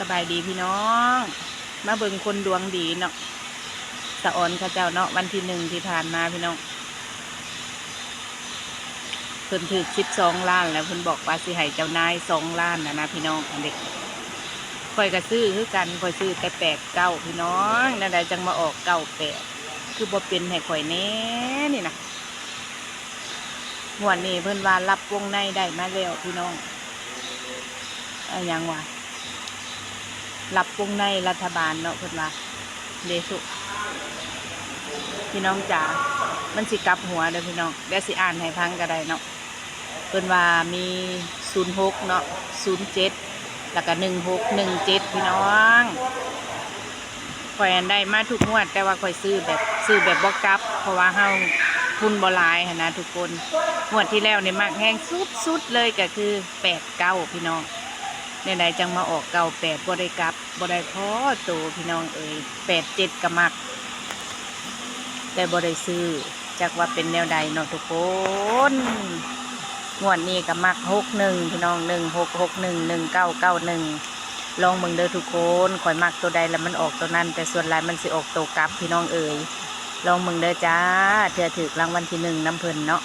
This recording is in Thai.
สบายดีพี่น้องมาเบิ่งคนดวงดีเนาะสะออนข้าเจ้าเนาะวันที่1ที่ผ่านมาพี่น้องเพิ่นถือ12 ล้านแล้วเพิ่นบอกว่าสิให้เจ้านาย2 ล้านนะพี่น้องอันเด็กข่อยก็ซื้อคือกันข่อยซื้อแต่89พี่น้องนั่นใดจังมาออก98คือบ่เป็นให้ข่อยแน่นี่นะงวดนี้เพิ่นว่ารับวงในได้มาแล้วพี่น้องอะไรยังวะรับวงในรัฐบาลเนาะเพิ่นว่าเดสุพี่น้องจ๋ามันสิกลับหัวเด้อพี่น้องเดี๋ยวสิอ่านให้ฟังก็ได้เนาะเพิ่นว่ามี06เนาะ07แล้วก็1617พี่น้องข่อยอันได้มาทุกงวดแต่ว่าข่อยซื้อแบบบ่กลับเพราะว่าเฮาทุนบ่หลายหั้นนะทุกคนงวดที่แล้วนี่มักแห้งสุดๆเลยก็คือ89พี่น้องในใดจังมาออก98บ่ได้กลับบ่ได้พอโตพี่น้องเอ้ย87ก็มักแต่บ่ได้ซื้อจักว่าเป็นแนวใดเนาะทุกคนงวดนี้ก็มัก61พี่น้อง16611991ลองเบิ่งเด้อทุกคนข่อยมักตัวใดแล้วมันออกตัวนั้นแต่ส่วนหลายมันสิออกตัวกลับพี่น้องเอ้ยลองเบิ่งเด้อจ้าเทื่อถูกรางวัลที่1น้ำเพิ่นเนาะ